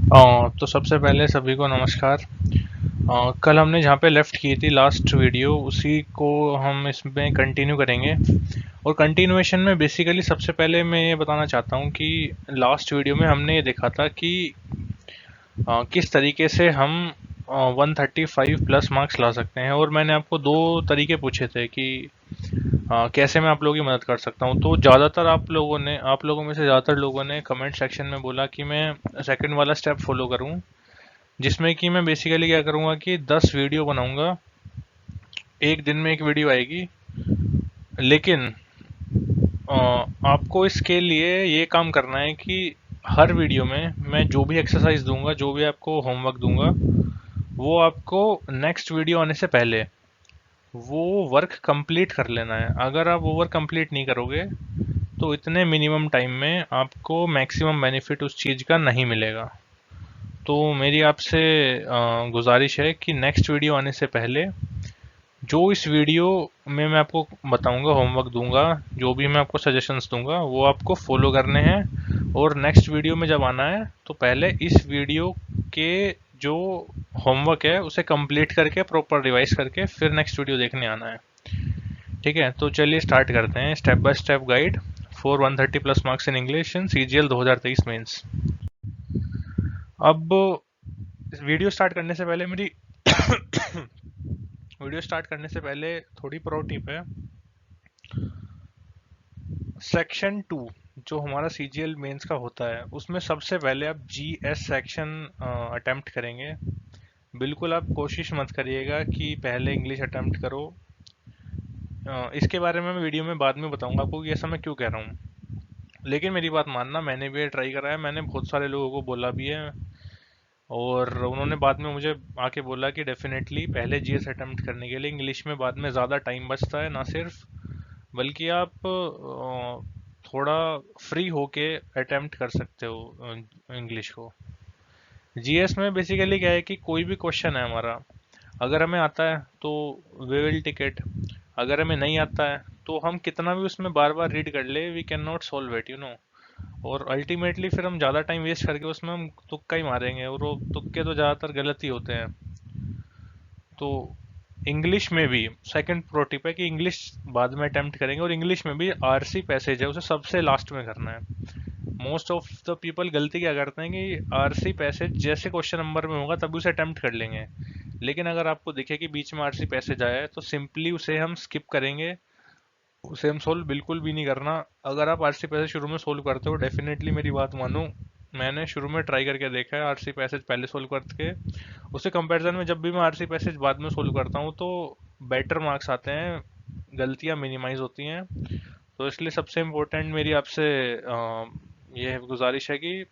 तो सबसे पहले सभी को नमस्कार। कल हमने जहाँ पे लेफ्ट की थी लास्ट वीडियो, उसी को हम इसमें कंटिन्यू करेंगे। और कंटिन्यूएशन में बेसिकली सबसे पहले मैं ये बताना चाहता हूँ कि लास्ट वीडियो में हमने ये देखा था कि किस तरीके से हम 135 प्लस मार्क्स ला सकते हैं। और मैंने आपको दो तरीके पूछे थे कि कैसे मैं आप लोगों की मदद कर सकता हूँ। तो ज़्यादातर आप लोगों में से ज़्यादातर लोगों ने कमेंट सेक्शन में बोला कि मैं सेकंड वाला स्टेप फॉलो करूँ, जिसमें कि मैं बेसिकली क्या करूँगा कि 10 वीडियो बनाऊँगा। एक दिन में एक वीडियो आएगी, लेकिन आपको इसके लिए ये काम करना है कि हर वीडियो में मैं जो भी एक्सरसाइज दूंगा, जो भी आपको होमवर्क दूंगा, वो आपको नेक्स्ट वीडियो आने से पहले वो वर्क कंप्लीट कर लेना है। अगर आप वो वर्क कंप्लीट नहीं करोगे तो इतने मिनिमम टाइम में आपको मैक्सिमम बेनिफिट उस चीज़ का नहीं मिलेगा। तो मेरी आपसे गुजारिश है कि नेक्स्ट वीडियो आने से पहले जो इस वीडियो में मैं आपको बताऊंगा, होमवर्क दूंगा, जो भी मैं आपको सजेशंस दूंगा, वो आपको फॉलो करने हैं। और नेक्स्ट वीडियो में जब आना है तो पहले इस वीडियो के जो होमवर्क है उसे कंप्लीट करके प्रॉपर रिवाइज करके फिर नेक्स्ट वीडियो देखने आना है। ठीक है, तो चलिए स्टार्ट करते हैं step by step guide for 130 plus marks in English in CGL 2023 mains. अब वीडियो स्टार्ट करने से पहले मेरी वीडियो स्टार्ट करने से पहले थोड़ी प्रो टिप है। सेक्शन 2 जो हमारा सीजीएल मेंस का होता है, उसमें सबसे पहले आप जीएस सेक्शन अटेम्प्ट करेंगे। बिल्कुल आप कोशिश मत करिएगा कि पहले इंग्लिश अटेम्प्ट करो। इसके बारे में मैं वीडियो में बाद में बताऊंगा आपको कि ऐसा मैं क्यों कह रहा हूँ। लेकिन मेरी बात मानना, मैंने भी ट्राई करा है, मैंने बहुत सारे लोगों को बोला भी है, और उन्होंने बाद में मुझे आके बोला कि डेफिनेटली पहले जीएस अटेम्प्ट करने के लिए इंग्लिश में बाद में ज़्यादा टाइम बचता है, ना सिर्फ बल्कि आप थोड़ा फ्री होके अटेम्प्ट कर सकते हो इंग्लिश को। जीएस में बेसिकली क्या है कि कोई भी क्वेश्चन है हमारा, अगर हमें आता है तो वी विल टिक इट, अगर हमें नहीं आता है तो हम कितना भी उसमें बार बार रीड कर ले, we can not solve it, you know. और अल्टीमेटली फिर हम ज़्यादा टाइम वेस्ट करके उसमें हम तुक्का ही मारेंगे, और वो तुक्के तो ज़्यादातर गलत ही होते हैं। तो इंग्लिश में भी सेकंड प्रो टिप है कि इंग्लिश बाद में अटेम्प्ट करेंगे, और इंग्लिश में भी आरसी पैसेज है उसे सबसे लास्ट में करना है। मोस्ट ऑफ द पीपल गलती क्या करते हैं कि आरसी पैसेज जैसे क्वेश्चन नंबर में होगा तभी उसे अटेम्प्ट कर लेंगे। लेकिन अगर आपको दिखे कि बीच में आरसी पैसेज आया है तो सिंपली उसे हम स्किप करेंगे, उसे हम सोल्व बिल्कुल भी नहीं करना। अगर आप आरसी पैसेज शुरू में सोल्व करते हो, डेफिनेटली मेरी बात मानो, मैंने शुरू में ट्राई करके देखा है आरसी पैसेज पहले सोल्व करके, उससे कंपैरिजन में जब भी मैं आरसी पैसेज बाद में सोल्व करता हूँ तो बेटर मार्क्स आते हैं, गलतियाँ मिनिमाइज होती हैं। तो इसलिए सबसे इम्पोर्टेंट मेरी आपसे ये गुजारिश है कि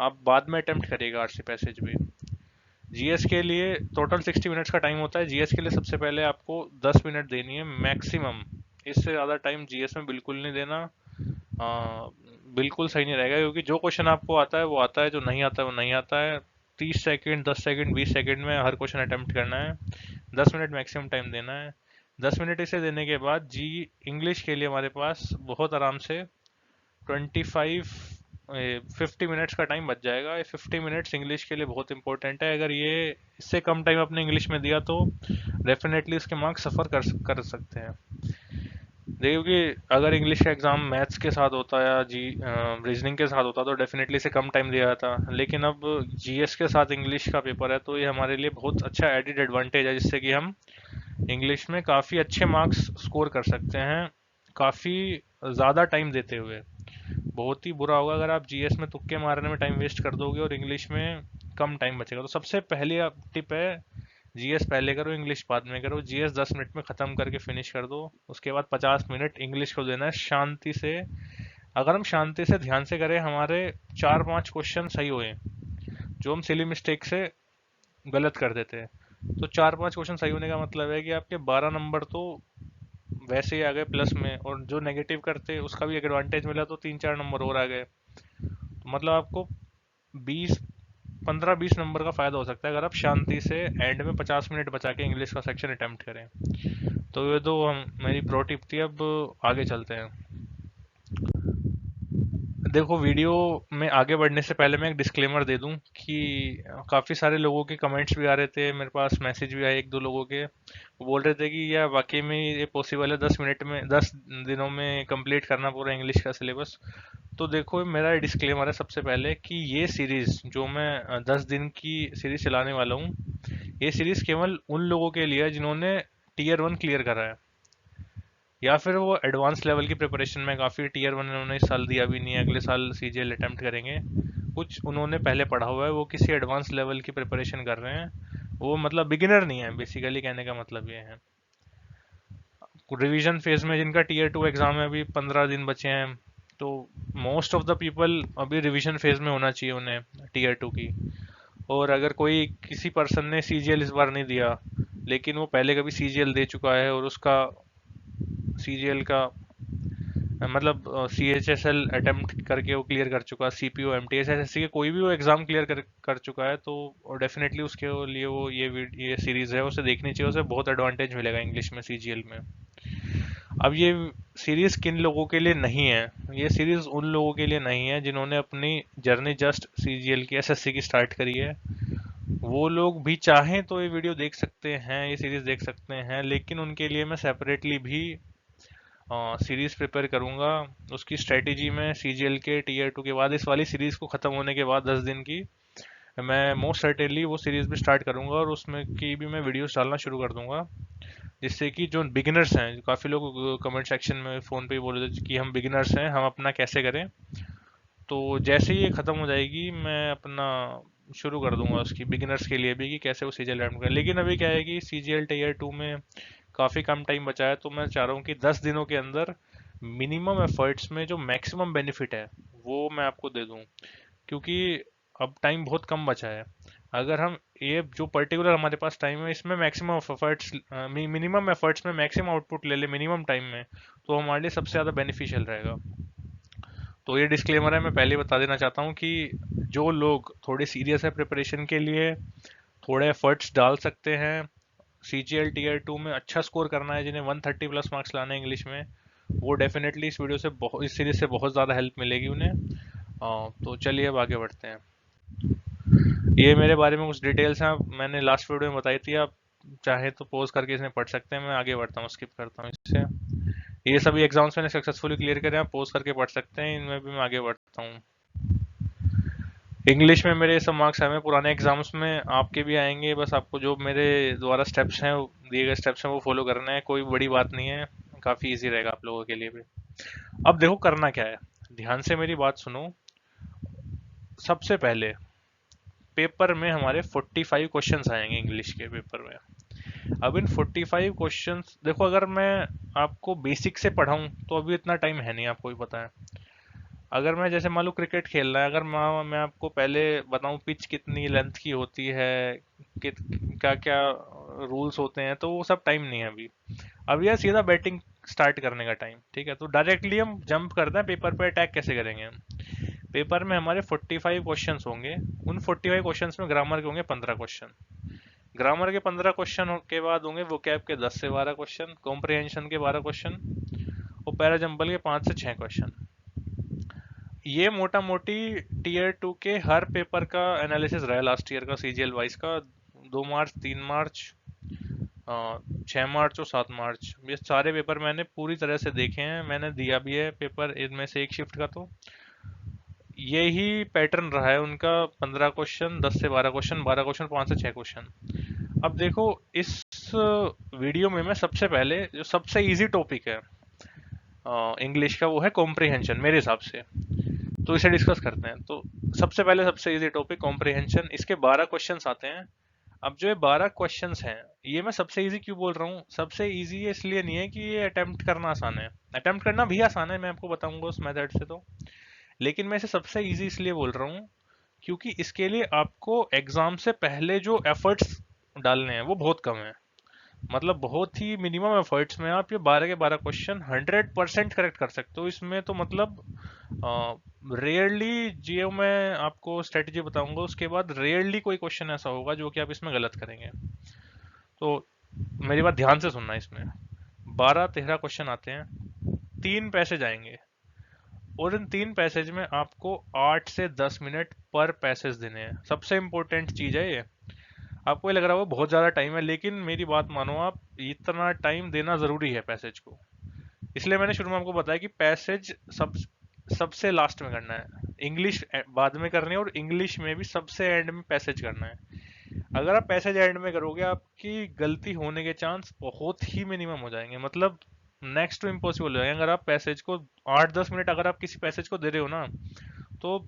आप बाद में अटेम्प्ट करिएगा आरसी पैसेज भी। जीएस के लिए टोटल 60 मिनट्स का टाइम होता है। जीएस के लिए सबसे पहले आपको 10 मिनट देनी है मैक्सिमम, इससे ज़्यादा टाइम जीएस में बिल्कुल नहीं देना। बिल्कुल सही नहीं रहेगा, क्योंकि जो क्वेश्चन आपको आता है वो आता है, जो नहीं आता है वो नहीं आता है। 30 सेकेंड, 10 सेकेंड, 20 सेकेंड में हर क्वेश्चन अटेम्प्ट करना है। 10 मिनट मैक्सिमम टाइम देना है। 10 मिनट इसे देने के बाद जी इंग्लिश के लिए हमारे पास बहुत आराम से 50 मिनट्स का टाइम बच जाएगा। ये 50 मिनट्स इंग्लिश के लिए बहुत इंपॉर्टेंट है। अगर ये इससे कम टाइम अपने इंग्लिश में दिया तो डेफिनेटली इसके मार्क्स सफ़र कर सकते हैं। देखिए कि अगर इंग्लिश का एग्ज़ाम मैथ्स के साथ होता या जी रीजनिंग के साथ होता तो डेफिनेटली इसे कम टाइम दिया जाता, लेकिन अब जीएस के साथ इंग्लिश का पेपर है तो ये हमारे लिए बहुत अच्छा एडिड एडवांटेज है, जिससे कि हम इंग्लिश में काफ़ी अच्छे मार्क्स स्कोर कर सकते हैं, काफ़ी ज़्यादा टाइम देते हुए। बहुत ही बुरा होगा अगर आप जीएस में तुक्के मारने में टाइम वेस्ट कर दोगे और इंग्लिश में कम टाइम बचेगा। तो सबसे पहली टिप है, जीएस पहले करो, इंग्लिश बाद में करो। जीएस 10 मिनट में ख़त्म करके फिनिश कर दो, उसके बाद 50 मिनट इंग्लिश को देना है शांति से। अगर हम शांति से ध्यान से करें, हमारे 4-5 क्वेश्चन सही हुए जो हम सिली मिस्टेक से गलत कर देते हैं, तो 4-5 क्वेश्चन सही होने का मतलब है कि आपके 12 नंबर तो वैसे ही आ गए प्लस में, और जो नेगेटिव करते उसका भी एक एडवांटेज मिला तो 3-4 नंबर और आ गए। तो मतलब आपको 15-20 नंबर का फायदा हो सकता है अगर आप शांति से एंड में 50 मिनट बचा के इंग्लिश का सेक्शन अटेम्प्ट करें। तो ये तो हम मेरी प्रो टिप थी। अब आगे चलते हैं। देखो, वीडियो में आगे बढ़ने से पहले मैं एक डिस्क्लेमर दे दूं कि काफ़ी सारे लोगों के कमेंट्स भी आ रहे थे, मेरे पास मैसेज भी आए एक दो लोगों के। वो बोल रहे थे कि यह वाकई में ये पॉसिबल है 10 मिनट में, 10 दिनों में कंप्लीट करना पूरा इंग्लिश का सिलेबस। तो देखो, मेरा डिस्क्लेमर है सबसे पहले कि ये सीरीज़ जो मैं 10 दिन की सीरीज़ चलाने वाला हूँ, ये सीरीज़ केवल उन लोगों के लिए है जिन्होंने टीयर 1 क्लियर करा है, या फिर वो एडवांस लेवल की प्रिपरेशन में, काफ़ी टीयर 1 उन्होंने इस साल दिया भी नहीं है, अगले साल सीजीएल अटेम्प्ट करेंगे। कुछ उन्होंने पहले पढ़ा हुआ है, वो किसी एडवांस लेवल की प्रिपरेशन कर रहे हैं, वो मतलब बिगिनर नहीं है, बेसिकली कहने का मतलब ये है। रिवीजन फेज में जिनका टीयर 2 एग्जाम है, अभी 15 दिन बचे हैं, तो मोस्ट ऑफ द पीपल अभी रिवीजन फेज में होना चाहिए उन्हें टीयर 2 की। और अगर कोई किसी पर्सन ने सीजीएल इस बार नहीं दिया, लेकिन वो पहले कभी सीजीएल दे चुका है और उसका सीजीएल का मतलब CHSL अटेम्प्ट करके वो क्लियर कर चुका है, CPO MTS SSC के कोई भी वो एग्जाम क्लियर कर चुका है, तो डेफिनेटली उसके लिए वो ये सीरीज है, उसे देखनी चाहिए, उसे बहुत एडवांटेज मिलेगा इंग्लिश में सीजीएल में। अब ये सीरीज किन लोगों के लिए नहीं है? ये सीरीज उन लोगों के लिए नहीं है जिन्होंने अपनी जर्नी जस्ट सीजीएल की, SSC की स्टार्ट करी है। वो लोग भी चाहें तो ये वीडियो देख सकते हैं, ये सीरीज देख सकते हैं, लेकिन उनके लिए मैं सेपरेटली भी सीरीज प्रिपेयर करूंगा। उसकी स्ट्रेटेजी में सीजीएल के टीयर 2 के बाद, इस वाली सीरीज को खत्म होने के बाद 10 दिन की, मैं मोस्ट सर्टेनली वो सीरीज भी स्टार्ट करूंगा और उसमें की भी मैं वीडियोस डालना शुरू कर दूंगा, जिससे कि जो बिगिनर्स हैं, काफ़ी लोग कमेंट सेक्शन में फ़ोन पे ही बोल रहे थे कि हम बिगिनर्स हैं, हम अपना कैसे करें। तो जैसे ही ये ख़त्म हो जाएगी, मैं अपना शुरू कर दूंगा उसकी बिगिनर्स के लिए भी, कि कैसे वो सीजीएल अटेम्प्ट करें। लेकिन अभी क्या है कि सीजीएल टीयर 2 में काफ़ी कम टाइम बचा है, तो मैं चाह रहा हूँ कि 10 दिनों के अंदर मिनिमम एफर्ट्स में जो मैक्सिमम बेनिफिट है वो मैं आपको दे दूँ, क्योंकि अब टाइम बहुत कम बचा है। अगर हम ये जो पर्टिकुलर हमारे पास टाइम है, इसमें मैक्सिमम एफर्ट्स, मिनिमम एफर्ट्स में मैक्सिमम आउटपुट ले ले मिनिमम टाइम में, तो हमारे लिए सबसे ज़्यादा बेनिफिशियल रहेगा। तो ये डिस्क्लेमर है, मैं पहले बता देना चाहता हूँ कि जो लोग थोड़े सीरियस है प्रिपरेशन के लिए, थोड़े एफर्ट्स डाल सकते हैं, सीजीएल टीयर 2 में अच्छा स्कोर करना है, जिन्हें 130 प्लस मार्क्स लाने हैं इंग्लिश में, वो डेफिनेटली इस वीडियो से इस सीरीज से बहुत ज़्यादा हेल्प मिलेगी उन्हें। तो चलिए अब आगे बढ़ते हैं। ये मेरे बारे में कुछ डिटेल्स हैं, मैंने लास्ट वीडियो में बताई थी, आप चाहे तो पॉज करके इसमें पढ़ सकते हैं। मैं आगे बढ़ता हूँ, स्किप करता हूँ इससे। ये सभी एग्जाम्स मैंने सक्सेसफुली क्लियर करे, आप पॉज करके पढ़ सकते हैं, इनमें भी मैं आगे बढ़ता हूँ। इंग्लिश में मेरे सब मार्क्स आए हैं पुराने एग्जाम्स में, आपके भी आएंगे, बस आपको जो मेरे द्वारा स्टेप्स हैं, दिए गए स्टेप्स हैं, वो फॉलो करना है, कोई बड़ी बात नहीं है, काफ़ी इजी रहेगा आप लोगों के लिए भी। अब देखो करना क्या है, ध्यान से मेरी बात सुनो। सबसे पहले पेपर में हमारे 45 क्वेश्चंस आएंगे इंग्लिश के पेपर में। अब इन 45 क्वेश्चंस, देखो अगर मैं आपको बेसिक से पढ़ाऊं तो अभी इतना टाइम है नहीं, आपको भी पता है। अगर मैं जैसे मान लो क्रिकेट खेलना है, अगर मैं आपको पहले बताऊं पिच कितनी लेंथ की होती है, कि क्या क्या रूल्स होते हैं, तो वो सब टाइम नहीं है अभी। अब यह सीधा बैटिंग स्टार्ट करने का टाइम, ठीक है? तो डायरेक्टली हम जंप करते हैं पेपर पे, अटैक कैसे करेंगे हम। पेपर में हमारे 45 क्वेश्चंस होंगे, उन 45 क्वेश्चंस में ग्रामर के होंगे 15 क्वेश्चन। ग्रामर के 15 क्वेश्चन के बाद होंगे वोकैब के 10 से 12 क्वेश्चन, कॉम्प्रिहेंशन के 12 क्वेश्चन, और पैराजंपल के 5 से 6 क्वेश्चन। ये मोटा मोटी टीयर 2 के हर पेपर का एनालिसिस रहा है लास्ट ईयर का, सीजीएल वाइज का। 2 मार्च, 3 मार्च, 6 मार्च और 7 मार्च, ये सारे पेपर मैंने पूरी तरह से देखे हैं, मैंने दिया भी है पेपर इनमें से एक शिफ्ट का। तो यही पैटर्न रहा है उनका, 15 क्वेश्चन, 10 से 12 क्वेश्चन, 12 क्वेश्चन, 5 से 6 क्वेश्चन। अब देखो, इस वीडियो में मैं सबसे पहले जो सबसे इजी टॉपिक है इंग्लिश का, वो है कॉम्प्रिहेंशन मेरे हिसाब से। तो इसे डिस्कस करते हैं। तो सबसे पहले सबसे इजी टॉपिक कॉम्प्रिहेंशन, इसके 12 क्वेश्चंस आते हैं। अब जो ये 12 क्वेश्चंस हैं, ये मैं सबसे इजी क्यों बोल रहा हूँ? सबसे इजी इसलिए नहीं है कि ये अटेम्प्ट करना आसान है, अटेम्प्ट करना भी आसान है, मैं आपको बताऊंगा उस मेथड से। तो लेकिन मैं इसे सबसे इजी इसलिए बोल रहा हूँ क्योंकि इसके लिए आपको एग्जाम से पहले जो एफर्ट्स डालने हैं वो बहुत कम है। मतलब बहुत ही मिनिमम एफर्ट्स में आप ये 12 के 12 क्वेश्चन 100% करेक्ट कर सकते हो इसमें। तो मतलब रेयरली, जो मैं आपको स्ट्रेटजी बताऊंगा उसके बाद रेयरली कोई क्वेश्चन ऐसा होगा जो कि आप इसमें गलत करेंगे। तो मेरी बात ध्यान से सुनना, इसमें 12-13 क्वेश्चन आते हैं, 3 पैसे जाएंगे। और इन 3 पैसेज में आपको 8 से 10 मिनट पर पैसेज देने हैं। सबसे इंपॉर्टेंट चीज है ये। आपको ये लग रहा हो बहुत ज्यादा टाइम है, लेकिन मेरी बात मानो आप, इतना टाइम देना जरूरी है पैसेज को। इसलिए मैंने शुरू में आपको बताया कि पैसेज सबसे लास्ट में करना है, इंग्लिश बाद में करनी है, और इंग्लिश में भी सबसे एंड में पैसेज करना है। अगर आप पैसेज एंड में करोगे, आपकी गलती होने के चांस बहुत ही मिनिमम हो जाएंगे, मतलब नेक्स्ट टू इम्पॉसिबल हो जाएंगे। अगर आप पैसेज को 8-10 मिनट अगर आप किसी पैसेज को दे रहे हो ना, तो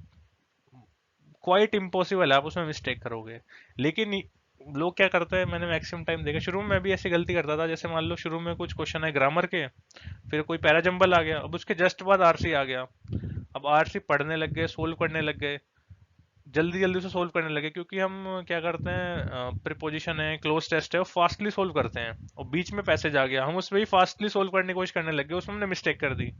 क्वाइट इम्पॉसिबल है आप उसमें मिस्टेक करोगे। लेकिन लोग क्या करते हैं, मैंने मैक्सिमम टाइम देखा, शुरू में मैं भी ऐसी गलती करता था। जैसे मान लो शुरू में कुछ क्वेश्चन है ग्रामर के, फिर कोई पैराजंबल आ गया, अब उसके जस्ट बाद आरसी आ गया। अब आरसी पढ़ने लग गए, सोल्व करने लग गए, जल्दी जल्दी से सोल्व करने लगे, क्योंकि हम क्या करते हैं, प्रीपोजिशन है, क्लोज टेस्ट है, वो फास्टली सोल्व करते हैं। और बीच में पैसेज आ गया, हम उसमें भी फास्टली सोल्व करने की कोशिश करने लग गए, उसमें हमने मिस्टेक कर दी।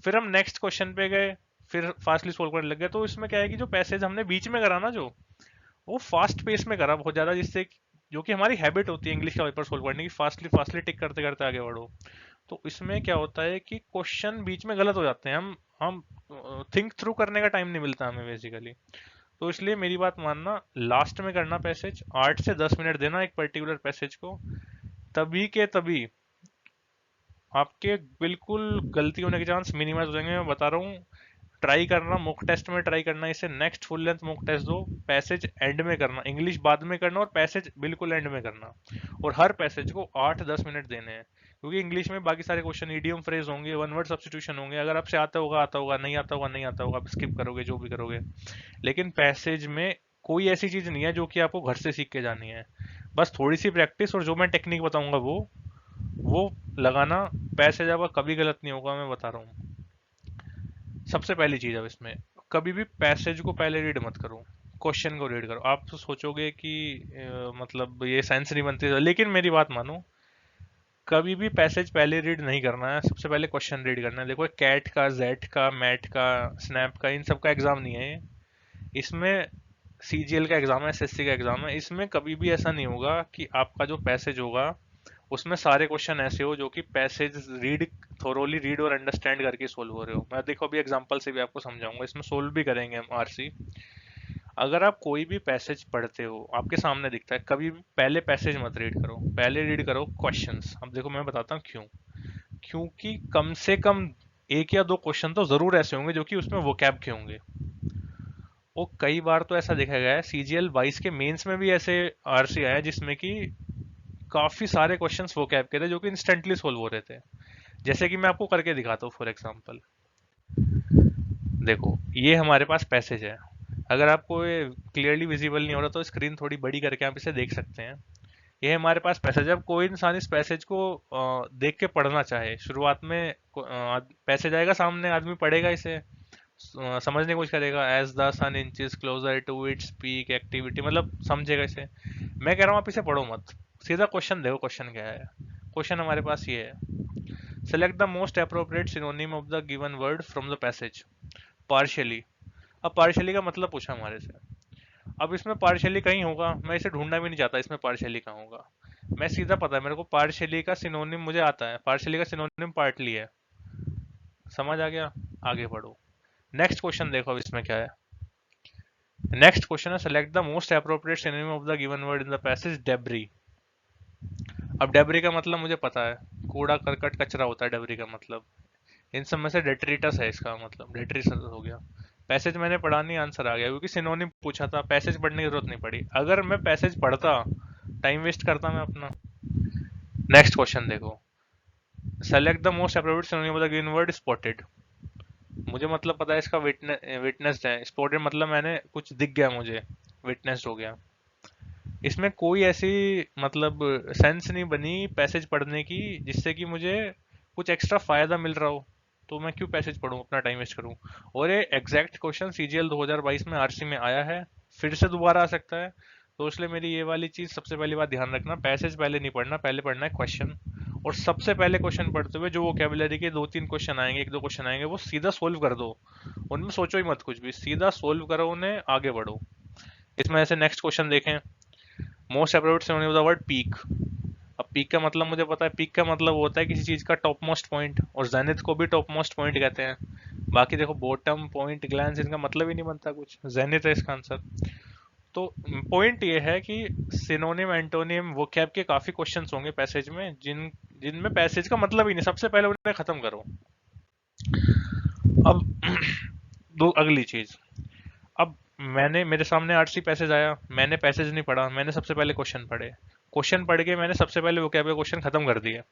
फिर हम नेक्स्ट क्वेश्चन पे गए, फिर फास्टली सोल्व करने लग गए। तो इसमें क्या है कि जो पैसेज हमने बीच में करा ना, जो वो फास्ट पेस में करा बहुत ज्यादा, जिससे जो कि हमारी हैबिट होती है इंग्लिश का पेपर सोल्व करने की, फास्टली फास्टली टिक करते करते आगे बढ़ो। तो इसमें क्या होता है कि क्वेश्चन बीच में गलत हो जाते हैं, हम थिंक थ्रू करने का टाइम नहीं मिलता हमें बेसिकली। तो इसलिए मेरी बात मानना, लास्ट में करना पैसेज, 8 से 10 मिनट देना एक पर्टिकुलर पैसेज को, तभी के तभी आपके बिल्कुल गलती होने के चांस मिनिमाइज हो जाएंगे। मैं बता रहा हूँ, ट्राई करना, मॉक टेस्ट में ट्राई करना, इसे next full length mock test दो, पैसेज एंड में करना, इंग्लिश बाद में करना, और पैसेज बिल्कुल एंड में करना। और हर पैसेज को 8-10 मिनट देने हैं, क्योंकि इंग्लिश में बाकी सारे क्वेश्चन इडियम फ्रेज होंगे, वन वर्ड सब्स्टिट्यूशन होंगे, अगर आपसे आता होगा, नहीं आता होगा नहीं आता होगा, आप स्किप करोगे जो भी करोगे। लेकिन पैसेज में कोई ऐसी चीज नहीं है जो कि आपको घर से सीख के जानी है, बस थोड़ी सी प्रैक्टिस, और जो मैं टेक्निक बताऊंगा वो लगाना। पैसेज आपका कभी गलत नहीं होगा, मैं बता रहा हूँ। सबसे पहली चीज, अब इसमें कभी भी पैसेज को पहले रीड मत करो, क्वेश्चन को रीड करो। आप तो सोचोगे कि मतलब ये साइंस नहीं बनती, लेकिन मेरी बात मानो, कभी भी पैसेज पहले रीड नहीं करना है, सबसे पहले क्वेश्चन रीड करना है। देखो, कैट का, जेट का, मैट का, स्नैप का, इन सब का एग्जाम नहीं है ये। इसमें सीजीएल का एग्जाम है, एसएससी का एग्जाम है। इसमें कभी भी ऐसा नहीं होगा कि आपका जो पैसेज होगा उसमें सारे क्वेश्चन ऐसे हो जो कि पैसेज रीड, थोरोली रीड और अंडरस्टैंड करके सोल्व हो रहे हो। मैं देखो अभी एग्जांपल से भी आपको समझाऊंगा, इसमें सोल्व भी करेंगे हम आरसी। अगर आप कोई भी पैसेज पढ़ते हो, आपके सामने दिखता है, कभी भी पहले पैसेज मत रीड करो, पहले रीड करो क्वेश्चंस। अब देखो मैं बताता हूँ क्यों। क्योंकि कम से कम एक या दो क्वेश्चन तो जरूर ऐसे होंगे जो कि उसमें वोकैब के होंगे। और कई बार तो ऐसा देखा गया है, सीजीएल 22 के मेंस में भी ऐसे आरसी आया जिसमें कि काफी सारे क्वेश्चंस वोकैब के थे जो कि इंस्टेंटली सोल्व हो रहे थे। जैसे कि मैं आपको करके दिखाता हूँ फॉर एग्जांपल। देखो, ये हमारे पास पैसेज है। अगर आपको ये क्लियरली विजिबल नहीं हो रहा तो स्क्रीन थोड़ी बड़ी करके आप इसे देख सकते हैं। ये हमारे पास पैसेज है। अब कोई इंसान इस पैसेज को देख के पढ़ना चाहे, शुरुआत में पैसेज आएगा सामने, आदमी पढ़ेगा इसे, समझने की कोशिश करेगा, as the sun inches closer to its peak activity, मतलब समझेगा इसे। मैं कह रहा हूँ आप इसे पढ़ो मत, सीधा क्वेश्चन देखो। क्वेश्चन क्या है? क्वेश्चन हमारे पास ये है, select the most appropriate synonym of the given word from the passage. Partially. अब पार्शियली का मतलब पूछा हमारे से। अब इसमें पार्शियली कहीं होगा, मैं इसे ढूंढना भी नहीं चाहता इसमें पार्शियली कहाँ होगा। मैं सीधा पता है मेरे को, पार्शियली का सिनोनिम मुझे आता है, पार्शियली का सिनोनिम पार्टली है। समझ आ गया? आगे बढ़ो। नेक्स्ट क्वेश्चन देखो अब इसमें क्या है। नेक्स्ट क्वेश्चन है, select the most appropriate synonym of the given word in the passage, debris. अब डेब्री का मतलब मुझे पता है, कूड़ा करकट कचरा होता है डेब्री का मतलब। इन सब में से डेट्रिटस है इसका मतलब, डेट्रिटस हो गया। पैसेज मैंने पढ़ा नहीं, आंसर आ गया, क्योंकि सिनोनिम पूछा था, पैसेज पढ़ने की जरूरत नहीं पड़ी। अगर मैं पैसेज पढ़ता, टाइम वेस्ट करता मैं अपना। नेक्स्ट क्वेश्चन देखो, select the most appropriate synonym of the given word, spotted. मुझे मतलब पता है इसका, विटनेस्ड है। स्पॉटेड मतलब मैंने कुछ दिख गया मुझे, विटनेस्ड हो गया। इसमें कोई ऐसी मतलब सेंस नहीं बनी पैसेज पढ़ने की जिससे कि मुझे कुछ एक्स्ट्रा फायदा मिल रहा हो। तो मैं क्यों पैसेज पढूं, अपना टाइम वेस्ट करूं? और ये एग्जैक्ट क्वेश्चन सीजीएल 2022 में आरसी में आया है, फिर से दोबारा आ सकता है। तो इसलिए मेरी ये वाली चीज सबसे पहली बात ध्यान रखना, पैसेज पहले नहीं पढ़ना, पहले पढ़ना है क्वेश्चन। और सबसे पहले क्वेश्चन पढ़ते हुए जो वोकेबलरी के 2-3 क्वेश्चन आएंगे, एक दो क्वेश्चन आएंगे, वो सीधा सोल्व कर दो। उनमें सोचो ही मत कुछ भी, सीधा सोल्व करो उन्हें, आगे बढ़ो। इसमें ऐसे नेक्स्ट क्वेश्चन देखें, most appropriate synonym of the word peak. अब पीक का मतलब मुझे पता है, पीक का मतलब होता है किसी चीज का टॉप मोस्ट पॉइंट, और जेनिथ को भी टॉप मोस्ट पॉइंट कहते हैं। बाकी देखो बॉटम, पॉइंट, ग्लैंस, इनका मतलब ही नहीं बनता कुछ, जेनिथ है इसका आंसर। तो पॉइंट ये है कि सिनोनिम, एंटोनिम, वोकैब के काफी क्वेश्चंस होंगे पैसेज में, जिनमें पैसेज का मतलब ही नहीं, सबसे पहले उन्हें खत्म करो। अब दो अगली चीज, अब मेरे सामने आरसी पैसेज आया, मैंने पैसेज नहीं पढ़ा, मैंने सबसे पहले क्वेश्चन पढ़े, क्वेश्चन पढ़ के मैंने सबसे पहले वोकैब के क्वेश्चन खत्म कर दिए।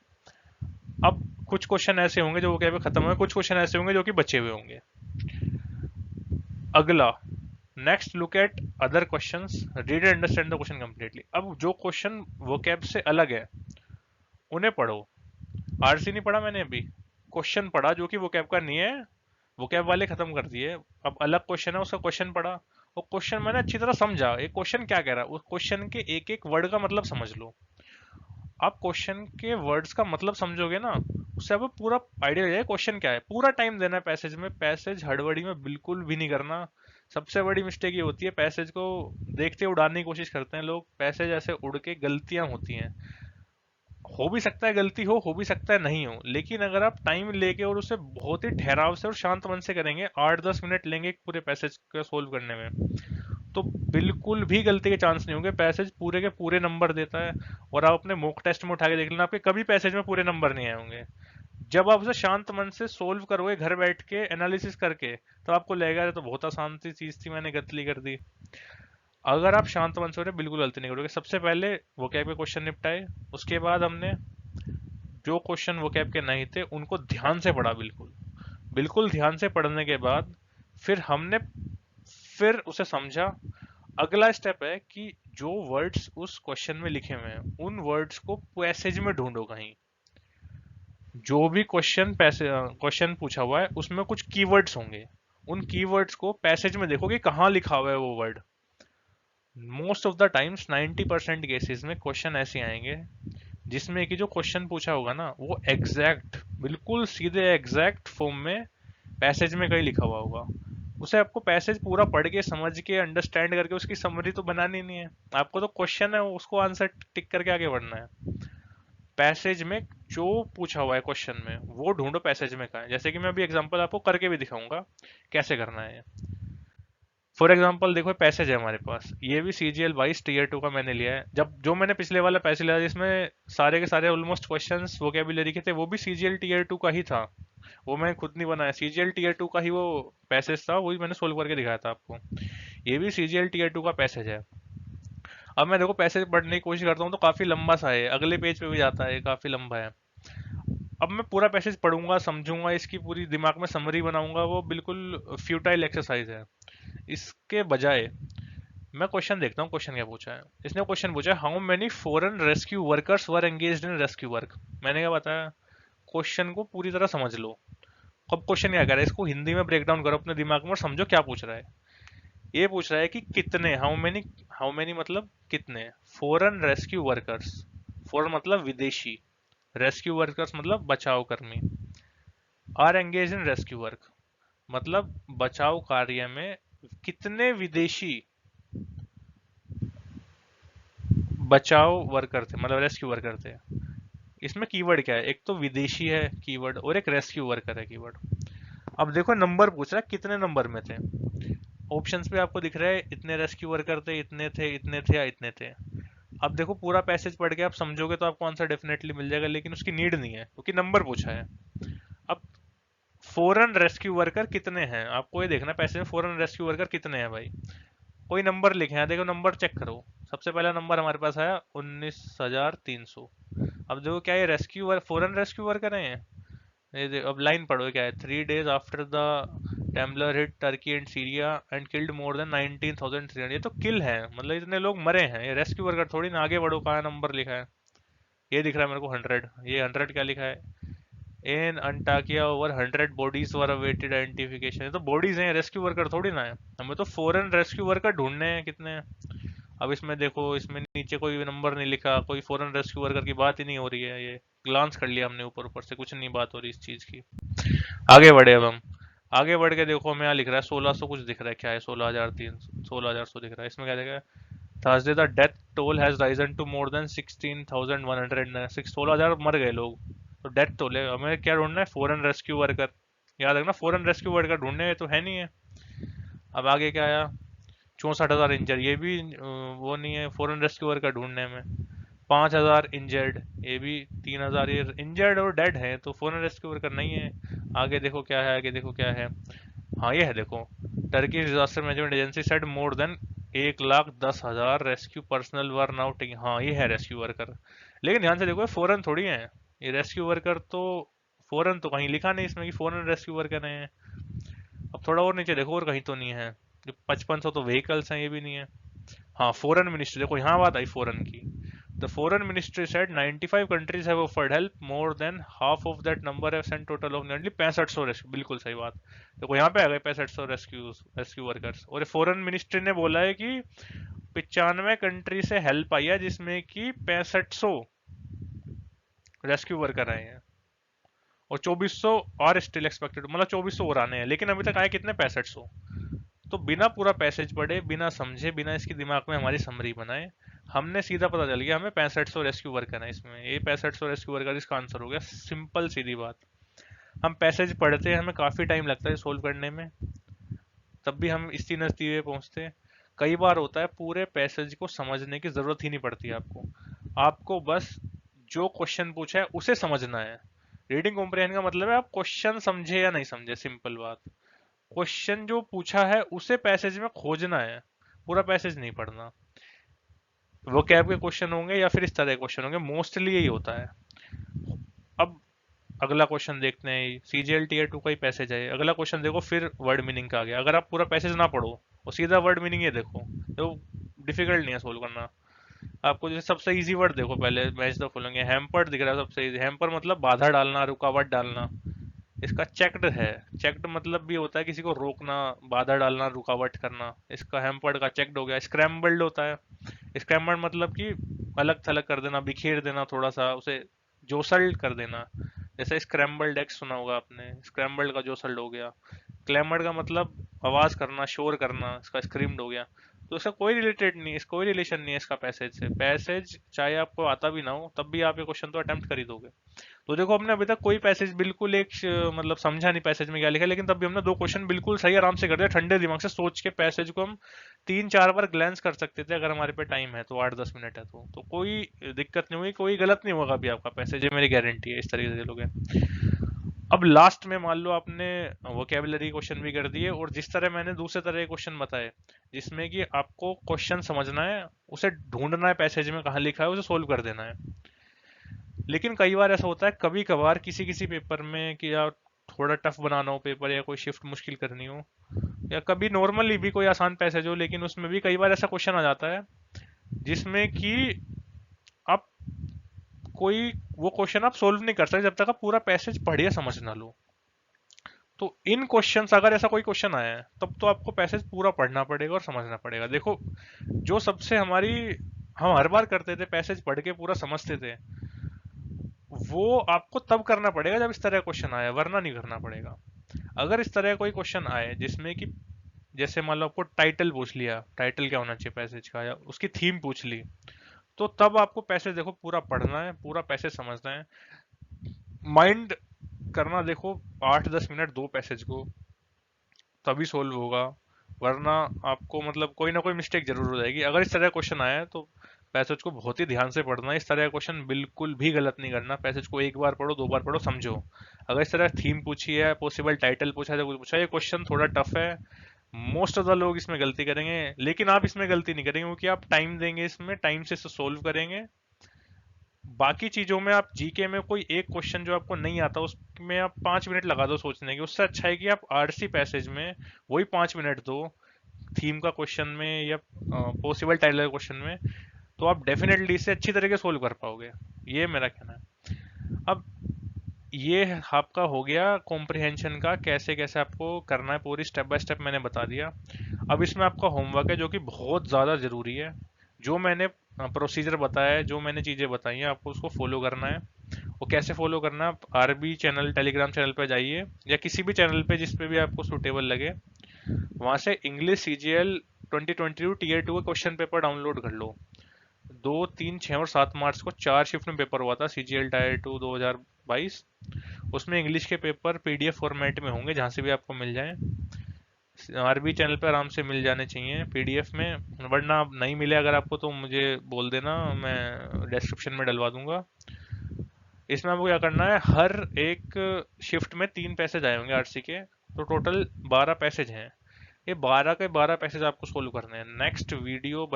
अब कुछ क्वेश्चन ऐसे होंगे जो वोकैब खत्म हुए, कुछ क्वेश्चन ऐसे होंगे जो कि बचे हुए होंगे। अगला, next look at other questions, read and understand the question completely. अब जो क्वेश्चन वोकैब से अलग है उन्हें पढ़ो। आरसी नहीं पढ़ा मैंने अभी, क्वेश्चन पढ़ा जो कि वोकैब का नहीं है, वोकैब वाले खत्म कर दिए। अब अलग क्वेश्चन है, उसका क्वेश्चन पढ़ा, और क्वेश्चन मैंने अच्छी तरह समझा, एक क्वेश्चन क्या कह रहा है, उस क्वेश्चन के एक एक वर्ड का मतलब समझ लो। आप क्वेश्चन के वर्ड्स का मतलब समझोगे ना, उससे आपको पूरा आइडिया हो जाएगा क्वेश्चन क्या है। पूरा टाइम देना है पैसेज में, पैसेज हड़बड़ी में बिल्कुल भी नहीं करना। सबसे बड़ी मिस्टेक ये होती है, पैसेज को देखते उड़ाने की कोशिश करते हैं लोग, पैसेज ऐसे उड़ के गलतियां होती हैं। हो भी सकता है गलती हो भी सकता है नहीं हो, लेकिन अगर आप टाइम लेके और उसे बहुत ही ठहराव से और शांत मन से करेंगे, 8-10 मिनट लेंगे पूरे पैसेज को सोल्व करने में, तो बिल्कुल भी गलती के चांस नहीं होंगे। पैसेज पूरे के पूरे नंबर देता है, और आप अपने मॉक टेस्ट में उठा के देख लेना, आपके कभी पैसेज में पूरे नंबर नहीं आए होंगे। जब आप उसे शांत मन से सोल्व करोगे घर बैठ के एनालिसिस करके, तो आपको लगेगा ये तो बहुत आसान सी चीज थी, मैंने गलती कर दी। अगर आप शांत मन से हो रहे, बिल्कुल गलती नहीं करोगे। सबसे पहले वोकैब के क्वेश्चन निपटाए, उसके बाद हमने जो क्वेश्चन वोकैब के नहीं थे उनको ध्यान से पढ़ा, बिल्कुल बिल्कुल ध्यान से पढ़ने के बाद फिर हमने फिर उसे समझा। अगला स्टेप है कि जो वर्ड्स उस क्वेश्चन में लिखे हुए हैं उन वर्ड्स को पैसेज में ढूंढो कहीं। जो भी क्वेश्चन पूछा हुआ है उसमें कुछ कीवर्ड्स होंगे, उन कीवर्ड्स को पैसेज में देखो कि कहाँ लिखा हुआ है वो word. Most of the times 90% cases में क्वेश्चन ऐसे आएंगे जिसमें कि जो क्वेश्चन पूछा होगा ना वो एग्जैक्ट, बिल्कुल सीधे एग्जैक्ट फॉर्म में पैसेज में कहीं लिखा हुआ होगा। उसे आपको पैसेज पूरा पढ़ के समझ के अंडरस्टैंड करके उसकी समरी तो बनानी नहीं है, आपको तो क्वेश्चन है उसको आंसर टिक करके आगे बढ़ना है। पैसेज में जो पूछा हुआ है क्वेश्चन में वो ढूंढो पैसेज में कहाँ है। जैसे कि मैं अभी एग्जांपल आपको करके भी दिखाऊंगा कैसे करना है। फॉर एग्जाम्पल देखो पैसेज है हमारे पास, ये भी CGL 22 टीयर 2 का मैंने लिया है। जब जो मैंने पिछले वाला पैसेज लिया जिसमें सारे के सारे ऑलमोस्ट क्वेश्चंस वोकैबुलरी के थे, वो भी CGL टीयर 2 का ही था, वो मैं खुद नहीं बनाया, CGL टीयर 2 का ही वो पैसेज था, वही मैंने सोल्व करके दिखाया था आपको। ये भी CGL टीयर 2 का पैसेज है। अब मैं देखो पैसेज पढ़ने की कोशिश करता हूँ तो काफी लंबा सा है, अगले पेज पे भी जाता है, काफी लंबा है। अब मैं पूरा पैसेज पढ़ूंगा, समझूंगा, इसकी पूरी दिमाग में समरी बनाऊंगा, वो बिल्कुल फ्यूटाइल एक्सरसाइज है। इसके बजाय मैं क्वेश्चन देखता हूँ, क्वेश्चन क्या पूछा है। इसने क्वेश्चन पूछा है, how many foreign rescue workers were engaged in rescue work. मैंने क्या बताया, क्वेश्चन को पूरी तरह समझ लो। अब क्वेश्चन क्या कर रहा है, इसको हिंदी में ब्रेक डाउन करो अपने दिमाग में और समझो क्या पूछ रहा है। ये पूछ रहा है कि कितने, हाउ मेनी मतलब कितने फॉरेन रेस्क्यू वर्कर्स, फॉरेन मतलब विदेशी, रेस्क्यू वर्कर्स मतलब बचाव कर्मी, are engage in rescue work मतलब बचाव कार्य में कितने विदेशी बचाव वर्कर थे, मतलब रेस्क्यू वर्कर थे। इसमें कीवर्ड क्या है, एक तो विदेशी है कीवर्ड और एक रेस्क्यू वर्कर है कीवर्ड। अब देखो नंबर पूछ रहा है कितने नंबर में थे, ऑप्शंस पे आपको दिख रहा है इतने रेस्क्यू वर्कर थे, इतने थे, इतने थे या इतने थे। अब देखो पूरा पैसेज पढ़ के आप समझोगे तो आपको आंसर डेफिनेटली मिल जाएगा, लेकिन उसकी नीड नहीं है क्योंकि नंबर पूछा है। अब फॉरेन रेस्क्यू वर्कर कितने हैं, आपको ये देखना पैसेज में फॉरेन रेस्क्यू वर्कर कितने हैं भाई। कोई नंबर लिखे हैं, देखो नंबर चेक करो। सबसे पहला नंबर हमारे पास आया 19,300। अब देखो क्या ये रेस्क्यू फॉरेन रेस्क्यू वर्कर हैं ये अब लाइन पढ़ो क्या है, 3 days after the temblor hit Turkey and Syria and killed more than 19,300। ये तो किल है, मतलब इतने लोग मरे हैं, ये रेस्क्यू वर्कर थोड़ी ना। आगे बढ़ो, कहाँ नंबर लिखा है, ये दिख रहा है मेरे को 100, ये 100 क्या लिखा है, in Antakya over 100 bodies were awaited identification. ये तो बॉडीज हैं, रेस्क्यू वर्कर थोड़ी ना है। हमें तो फॉरेन रेस्क्यू वर्कर ढूंढने हैं कितने हैं। अब इसमें देखो, इसमें नीचे कोई नंबर नहीं लिखा, कोई फॉरेन रेस्क्यू वर्कर की बात ही नहीं हो रही है। ये ग्लांस कर लिया हमने ऊपर ऊपर से, कुछ नहीं बात हो रही इस चीज की। आगे बढ़े अब हम, आगे बढ़ के देखो हमें यहाँ लिख रहा है 1600 कुछ दिख रहा है, क्या है 16,300, 16,100 दिख रहा है। इसमें क्या दिख रहा है, Thursday the death toll has risen to more than 16,100, 16,000 मर गए लोग। तो डेथ टोल है, हमें क्या ढूंढना है, फॉरेन रेस्क्यू वर्कर। याद रखना, फॉरेन रेस्क्यू वर्कर ढूंढने तो है नहीं है। अब आगे क्या आया, 64,000 इंजर, ये भी वो नहीं है फॉरेन रेस्क्यू वर्कर ढूंढने में। 5,000 इंजर्ड, ये भी 3,000 ये इंजर्ड और डेड है, तो फॉरेन रेस्क्यू वर्कर नहीं है। आगे देखो क्या है, आगे देखो क्या है। हाँ ये है देखो, Turkey disaster management agency said more than 1,10,000 rescue personal were now taking. हाँ ये है रेस्क्यू वर्कर, लेकिन ध्यान से देखो फॉरेन थोड़ी है ये रेस्क्यू वर्कर, तो फॉरेन तो कहीं लिखा नहीं इसमें कि फॉरेन रेस्क्यू वर्कर है। अब थोड़ा और नीचे देखो, और कहीं तो नहीं है। जो 5500 तो व्हीकल्स हैं, ये भी नहीं है। हाँ फॉरेन मिनिस्ट्री, देखो यहाँ बात आई फॉरेन की। The foreign ministry said 95 countries have offered help, more than half of that number have sent total of nearly 6500 rescue. बिल्कुल सही बात, देखो यहाँ पे आ गए 6500 रेस्क्यू वर्कर्स। और फॉरेन मिनिस्ट्री ने बोला है कि 95 कंट्री से हेल्प आई है, जिसमें कि 6500 रेस्क्यू वर्कर आए हैं, और 2400 और स्टिल एक्सपेक्टेड, मतलब 2400 और आने हैं, लेकिन अभी तक आए कितने, 6500। तो बिना पूरा पैसेज पढ़े, बिना समझे, बिना इसकी दिमाग में हमारी समरी बनाए, हमने सीधा पता चल गया हमें 6500 रेस्क्यू वर्कर है इसमें। ये 6500 रेस्क्यू वर्कर इसका आंसर हो गया, सिंपल सीधी बात। हम पैसेज पढ़ते हैं, हमें काफी टाइम लगता है सोल्व करने में, तब भी हम इसी नतीजे पहुंचते हैं। कई बार होता है पूरे पैसेज को समझने की जरूरत ही नहीं पड़ती आपको, आपको बस जो क्वेश्चन पूछा है उसे समझना है। रीडिंग कॉम्प्रिहेंशन का मतलब है आप क्वेश्चन समझे या नहीं समझे, सिंपल बात। क्वेश्चन जो पूछा है उसे पैसेज में खोजना है, पूरा पैसेज नहीं पढ़ना। वो कैब के क्वेश्चन होंगे या फिर इस तरह के क्वेश्चन होंगे, मोस्टली यही होता है। अब अगला क्वेश्चन देखते हैं, सीजीएल टीयर 2 का ही पैसेज है। अगला क्वेश्चन देखो, फिर वर्ड मीनिंग का आ गया। अगर आप पूरा पैसेज ना पढ़ो और सीधा वर्ड मीनिंग ये देखो, तो डिफिकल्ट नहीं है सोल्व करना आपको। जैसे सबसे इजी वर्ड देखो पहले, मैच द फॉलोइंग, हैम्पर्ड दिख रहा है सबसे इजी। हैम्पर मतलब बाधा डालना, रुकावट डालना। इसका चेक्ड है, चेक्ड मतलब भी होता है किसी को रोकना, बाधा डालना, रुकावट करना। इसका हैम्पर्ड का चेक्ड हो गया। स्क्रैम्बल्ड होता है, स्क्रैम्बल्ड मतलब कि अलग थलग कर देना, बिखेर देना, थोड़ा सा उसे जोसल्ड कर देना। जैसे स्क्रैम्बल्ड एग्स सुना होगा आपने, स्क्रैम्बल्ड का जोसल्ड हो गया। क्लैमर्ड का मतलब आवाज करना, शोर करना, इसका स्क्रीम्ड हो गया। तो इसका कोई रिलेटेड नहीं है, कोई रिलेशन नहीं है इसका पैसेज से। पैसेज चाहे आपको आता भी ना हो, तब भी आप ये क्वेश्चन तो अटेम्प्ट कर ही दोगे। तो देखो हमने अभी तक कोई पैसेज बिल्कुल मतलब समझा नहीं पैसेज में क्या लिखा है, लेकिन तब भी हमने दो क्वेश्चन बिल्कुल सही आराम से कर दिया, ठंडे दिमाग से सोच के। पैसेज को हम 3-4 बार ग्लैंस कर सकते थे अगर हमारे पे टाइम है, तो 8-10 मिनट है तो कोई दिक्कत नहीं हुई, कोई गलत नहीं होगा अभी आपका पैसेज, ये मेरी गारंटी है। इस तरीके से लोगे। अब लास्ट में मान लो आपने वोकेबलरी क्वेश्चन भी कर दिए, और जिस तरह मैंने दूसरे तरह के क्वेश्चन बताए, जिसमें कि आपको क्वेश्चन समझना है, उसे ढूंढना है पैसेज में कहाँ लिखा है, उसे सोल्व कर देना है। लेकिन कई बार ऐसा होता है, कभी कभार किसी किसी पेपर में कि यार थोड़ा टफ बनाना हो पेपर, या कोई शिफ्ट मुश्किल करनी हो, या कभी नॉर्मली भी कोई आसान पैसेज हो, लेकिन उसमें भी कई बार ऐसा क्वेश्चन आ जाता है जिसमें कि आप कोई वो क्वेश्चन आप सोल्व नहीं कर सकते जब तक आप पूरा पैसेज पढ़िए समझ ना लो। तो इन क्वेश्चंस, अगर ऐसा कोई क्वेश्चन आया है, तब तो आपको पैसेज पूरा पढ़ना पड़ेगा और समझना पड़ेगा। देखो जो सबसे हमारी, हम हर बार करते थे पैसेज पढ़ के पूरा समझते थे, वो आपको तब करना पड़ेगा जब इस तरह का क्वेश्चन आया, वरना नहीं करना पड़ेगा। अगर इस तरह का कोई क्वेश्चन आए जिसमें कि जैसे मान लो आपको टाइटल पूछ लिया, टाइटल क्या होना चाहिए पैसेज का, या उसकी थीम पूछ ली, तो तब आपको पैसेज देखो पूरा पढ़ना है, पूरा पैसेज समझना है, माइंड करना। देखो 8-10 मिनट दो पैसेज को, तभी सोल्व होगा, वरना आपको मतलब कोई ना कोई मिस्टेक जरूर हो जाएगी। अगर इस तरह क्वेश्चन आया है तो पैसेज को बहुत ही ध्यान से पढ़ना है। इस तरह क्वेश्चन बिल्कुल भी गलत नहीं करना, पैसेज को एक बार पढ़ो, 2 बार पढ़ो, समझो। अगर इस तरह थीम पूछी है, पॉसिबल टाइटल पूछा है, कुछ पूछा है, ये क्वेश्चन थोड़ा टफ है, मोस्ट ऑफ द लोग इसमें गलती करेंगे, लेकिन आप इसमें गलती नहीं करेंगे क्योंकि आप टाइम देंगे, इसमें टाइम से सोल्व करेंगे। बाकी चीजों में आप जीके में कोई एक क्वेश्चन जो आपको नहीं आता उसमें आप 5 मिनट लगा दो सोचने की, उससे अच्छा है कि आप आरसी पैसेज में वही 5 मिनट दो, थीम का क्वेश्चन में या पॉसिबल टाइटल क्वेश्चन में, तो आप डेफिनेटली इसे अच्छी तरीके से सोल्व कर पाओगे। ये मेरा कहना है। अब ये आपका हो गया कॉम्प्रिहेंशन का, कैसे कैसे आपको करना है, पूरी स्टेप बाय स्टेप मैंने बता दिया। अब इसमें आपका होमवर्क है जो कि बहुत ज़्यादा ज़रूरी है। जो मैंने प्रोसीजर बताया है, जो मैंने चीज़ें बताई हैं, आपको उसको फॉलो करना है। वो कैसे फॉलो करना है, आप आरबी चैनल, टेलीग्राम चैनल पे जाइए, या किसी भी चैनल पे जिस पे भी आपको सूटेबल लगे, वहाँ से इंग्लिश सीजीएल 2022 टीयर 2 का क्वेश्चन पेपर डाउनलोड कर लो। 2, 3, 6 और 7 मार्च को 4 शिफ्ट में पेपर हुआ था सीजीएल टायर 2 22। उसमें इंग्लिश के पेपर पीडीएफ फॉर्मेट में होंगे, जहाँ से भी आपको मिल जाए। आरबी चैनल पे आराम से मिल जाने चाहिए पीडीएफ में, वरना नहीं मिले अगर आपको तो मुझे बोल देना, मैं डिस्क्रिप्शन में डलवा दूंगा। इसमें आपको क्या करना है, हर एक शिफ्ट में 3 पैसेज आए होंगे आरसी के, तो टोटल 12 पैसेज हैं। ये 12 के 12 पैसेज आपको सोल्व करने हैं। नेक्स्ट वीडियो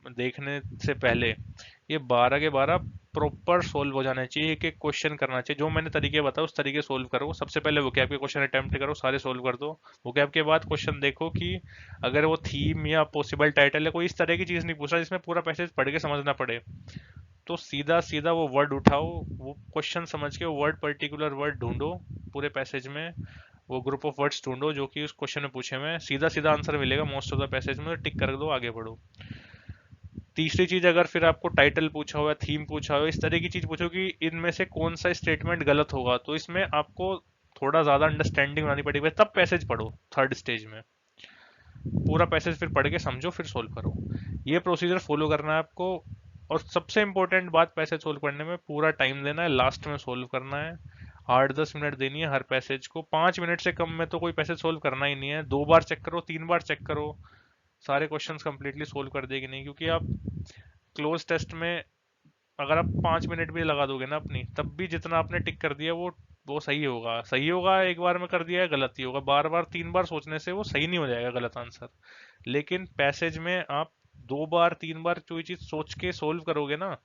देखने से पहले ये 12 के 12 प्रॉपर सोल्व हो जाने चाहिए, एक एक क्वेश्चन करना चाहिए। जो मैंने तरीके बताया उस तरीके सोल्व करो। सबसे पहले वोकैब के क्वेश्चन अटेम्प्ट करो, सारे सोल्व कर दो। वोकैब के बाद क्वेश्चन देखो कि अगर वो थीम या पॉसिबल टाइटल है, कोई इस तरह की चीज नहीं पूछ रहा जिसमें पूरा पैसेज पढ़ के समझना पड़े, तो सीधा सीधा वो वर्ड उठाओ, वो क्वेश्चन समझ के वो वर्ड, पर्टिकुलर वर्ड ढूंढो पूरे पैसेज में, वो ग्रुप ऑफ वर्ड्स ढूंढो जो कि उस क्वेश्चन में पूछे हुए हैं, सीधा सीधा आंसर मिलेगा मोस्ट ऑफ द पैसेज में, टिक कर दो, आगे बढ़ो। तीसरी चीज, अगर फिर आपको टाइटल पूछा हुआ है, थीम पूछा हुआ है, इस तरह की चीज पूछो कि इनमें से कौन सा स्टेटमेंट गलत होगा, तो इसमें आपको थोड़ा ज्यादा अंडरस्टैंडिंग बनानी पड़ेगी, तब पैसेज पढ़ो थर्ड स्टेज में। पूरा पैसेज फिर पढ़ के समझो, फिर सोल्व करो। ये प्रोसीजर फॉलो करना है आपको। और सबसे इंपॉर्टेंट बात, पैसेज सोल्व करने में पूरा टाइम देना है, लास्ट में सोल्व करना है। 8-10 मिनट देनी है हर पैसेज को। 5 मिनट से कम में तो कोई पैसेज सोल्व करना ही नहीं है। 2 बार चेक करो, 3 बार चेक करो, सारे क्वेश्चंस कंप्लीटली सोल्व कर देगी नहीं, क्योंकि आप क्लोज टेस्ट में अगर आप 5 मिनट भी लगा दोगे ना अपनी, तब भी जितना आपने टिक कर दिया वो सही होगा। सही होगा एक बार में कर दिया है, गलत ही होगा। बार बार 3 बार सोचने से वो सही नहीं हो जाएगा गलत आंसर। लेकिन पैसेज में आप 2 बार 3 बार कोई चीज सोच के सोल्व करोगे ना,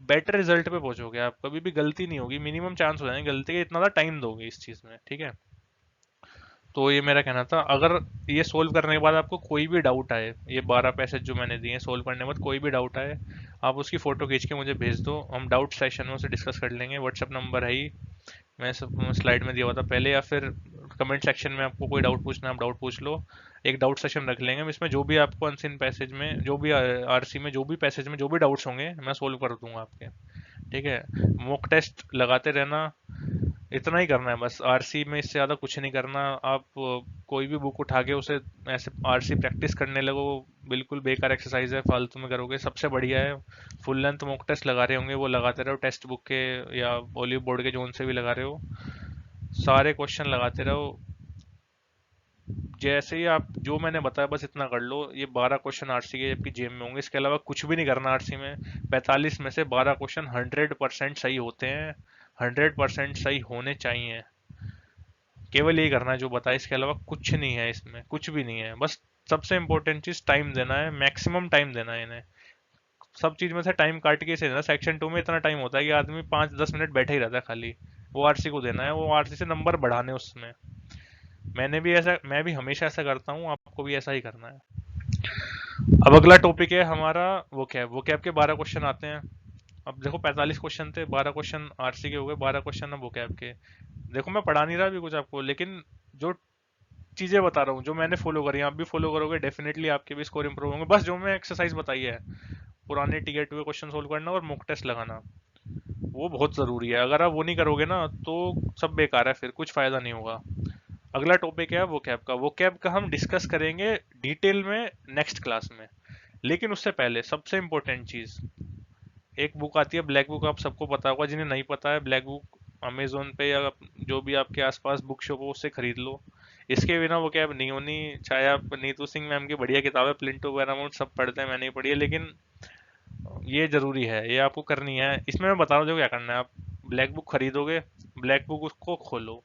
बेटर रिजल्ट पे पहुंचोगे आप। कभी भी गलती नहीं होगी, मिनिमम चांस हो जाएंगे गलती के, इतना टाइम दोगे इस चीज में, ठीक है। तो ये मेरा कहना था। अगर ये सोल्व करने के बाद आपको कोई भी डाउट आए, ये 12 पैसेज जो मैंने दिए सोल्व करने के बाद कोई भी डाउट आए, आप उसकी फोटो खींच के मुझे भेज दो, हम डाउट सेशन में उसे डिस्कस कर लेंगे। व्हाट्सएप नंबर है ही, मैं सब स्लाइड में दिया हुआ था पहले, या फिर कमेंट सेक्शन में आपको कोई डाउट पूछना है आप डाउट पूछ लो। एक डाउट सेशन रख लेंगे, इसमें जो भी आपको अनसिन पैसेज में, जो भी आरसी में, जो भी पैसेज में जो भी डाउट्स होंगे मैं सोल्व कर दूंगा आपके, ठीक है। मॉक टेस्ट लगाते रहना, इतना ही करना है बस आरसी में, इससे ज्यादा कुछ नहीं करना। आप कोई भी बुक उठा के उसे ऐसे आरसी प्रैक्टिस करने लगो, बिल्कुल बेकार एक्सरसाइज है, फालतू में करोगे। सबसे बढ़िया है फुल लेंथ मॉक टेस्ट लगा रहे होंगे वो लगाते रहो, टेक्स्ट बुक के या ओलिव बोर्ड के जोन से भी लगा रहे हो, सारे क्वेश्चन लगाते रहो। जैसे ही आप जो मैंने बताया बस इतना कर लो। ये 12 क्वेश्चन आरसी के आपकी जेब में होंगे, इसके अलावा कुछ भी नहीं करना आरसी में। 45 में से 12 क्वेश्चन 100% सही होते हैं, 100% सही होने चाहिए। केवल यही करना है जो बताया, इसके अलावा कुछ नहीं है, इसमें कुछ भी नहीं है। बस सबसे इंपॉर्टेंट चीज टाइम देना है, मैक्सिमम टाइम देना है इन्हें। सब चीज में से टाइम काट के इसे देना। सेक्शन 2 में इतना टाइम होता है कि आदमी 5-10 मिनट बैठे ही रहता है खाली, वो आरसी को देना है, वो आरसी से नंबर बढ़ाने उसमें। मैं भी हमेशा ऐसा करता हूँ, आपको भी ऐसा ही करना है। अब अगला टॉपिक है हमारा वो कैब के 12 क्वेश्चन आते हैं। अब देखो 45 क्वेश्चन थे, 12 क्वेश्चन आरसी के हो गए, 12 क्वेश्चन अब वो कैब के। देखो मैं पढ़ा नहीं रहा अभी कुछ आपको, लेकिन जो चीजें बता रहा हूँ, जो मैंने फॉलो करी, आप भी फॉलो करोगे डेफिनेटली आपके भी स्कोर इंप्रूव होंगे। बस जो मैं एक्सरसाइज बताई है, पुराने टिकट के क्वेश्चन सोल्व करना और मॉक टेस्ट लगाना, वो बहुत जरूरी है। अगर आप वो नहीं करोगे ना तो सब बेकार है, फिर कुछ फायदा नहीं होगा। अगला टॉपिक है वो कैब का हम डिस्कस करेंगे डिटेल में नेक्स्ट क्लास में। लेकिन उससे पहले सबसे इंपॉर्टेंट चीज, एक बुक आती है ब्लैक बुक, आप सबको पता होगा। जिन्हें नहीं पता है, ब्लैक बुक अमेजोन पे या जो भी आपके आसपास बुक शॉप हो उससे खरीद लो। इसके बिना वो कैब नहीं होनी। चाहे आप नीतू सिंह मैम की बढ़िया किताब है प्लिंटो पैरामाउंट, सब पढ़ते हैं, मैंने नहीं पढ़ी है, लेकिन ये जरूरी है, ये आपको करनी है। इसमें मैं बता रहा हूँ क्या करना है। आप ब्लैक बुक खरीदोगे, ब्लैक बुक उसको खोलो,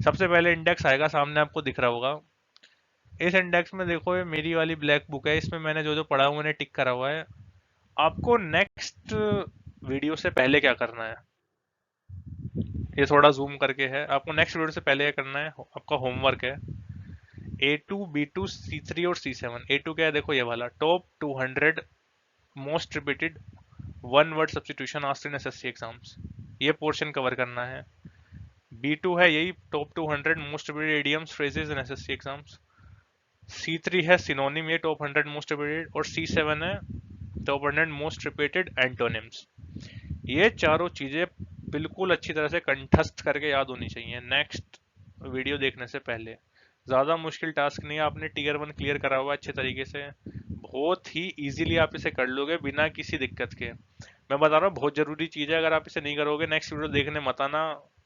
सबसे पहले इंडेक्स आएगा सामने, आपको दिख रहा होगा। इस इंडेक्स में देखो, ये मेरी वाली ब्लैक बुक है, इसमें मैंने जो जो पढ़ा हुआ मैंने टिक करा हुआ है। आपको नेक्स्ट वीडियो से पहले क्या करना है, ये थोड़ा जूम करके है, आपको नेक्स्ट वीडियो से पहले क्या करना है, आपका होमवर्क है। A2 B2 C3 और C7। A2 क्या है, देखो ये वाला top 200 most repeated one word substitution asked in SSC exams, ये पोर्शन कवर करना है। B2 है यही top 200 most repeated idioms phrases इन एसएससी एग्जाम्स। C3 है सिनोनिम, ये टॉप 100 मोस्ट रिपीटेड। और C7 है टॉप 100 मोस्ट रिपीटेड एंटोनिम्स। ये चारों चीजें बिल्कुल अच्छी तरह से कंठस्थ करके याद होनी चाहिए नेक्स्ट वीडियो देखने से पहले। ज्यादा मुश्किल टास्क नहीं है, आपने टीयर 1 क्लियर करा हुआ अच्छे तरीके से, बहुत ही इजीली आप इसे कर लोगे बिना किसी दिक्कत के। मैं बता रहा हूँ बहुत जरूरी चीज है, अगर आप इसे नहीं करोगे नेक्स्ट वीडियो देखने मत आना।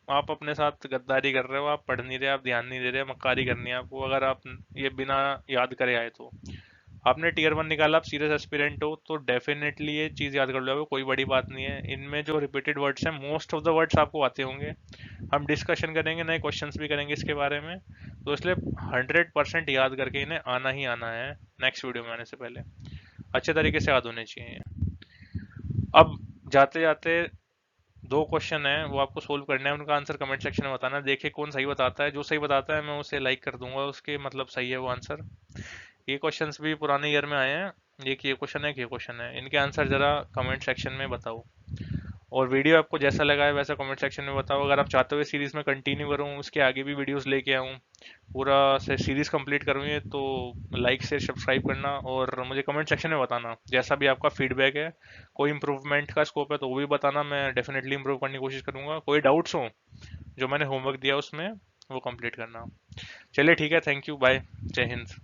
आप अपने साथ गद्दारी कर रहे हो, आप पढ़ नहीं रहे, आप ध्यान नहीं दे रहे, मक्कारी करनी है आपको अगर आप ये बिना याद करे आए तो। आपने टीयर 1 निकाला, आप सीरियस एस्पिरेंट हो तो डेफिनेटली ये चीज याद कर लो, कोई बड़ी बात नहीं है। इनमें जो रिपीटेड वर्ड्स हैं मोस्ट ऑफ द वर्ड्स आपको आते होंगे। हम डिस्कशन करेंगे, नए क्वेश्चंस भी करेंगे इसके बारे में, तो इसलिए 100% याद करके इन्हें आना ही आना है नेक्स्ट वीडियो में आने से पहले, अच्छे तरीके से याद होने चाहिए। अब जाते जाते दो क्वेश्चन है वो आपको सोल्व करना है, उनका आंसर कमेंट सेक्शन में बताना, देखिए कौन सही बताता है। जो सही बताता है मैं उसे लाइक कर दूंगा, उसके मतलब सही है वो आंसर। ये क्वेश्चंस भी पुराने ईयर में आए हैं, एक ये क्वेश्चन है, एक ये क्वेश्चन है, इनके आंसर जरा कमेंट सेक्शन में बताओ। और वीडियो आपको जैसा लगा है वैसा कमेंट सेक्शन में बताओ। अगर आप चाहते हो सीरीज में कंटिन्यू करूँ, उसके आगे भी वीडियोस लेके आऊँ, पूरा से सीरीज कंप्लीट करूँ ये, तो लाइक शेयर सब्सक्राइब करना और मुझे कमेंट सेक्शन में बताना जैसा भी आपका फीडबैक है। कोई इंप्रूवमेंट का स्कोप है तो वो भी बताना, मैं डेफिनेटली इंप्रूव करने की कोशिश करूंगा। कोई डाउट्स हो जो मैंने होमवर्क दिया उसमें, वो कंप्लीट करना। चलिए ठीक है, थैंक यू, बाय, जय हिंद।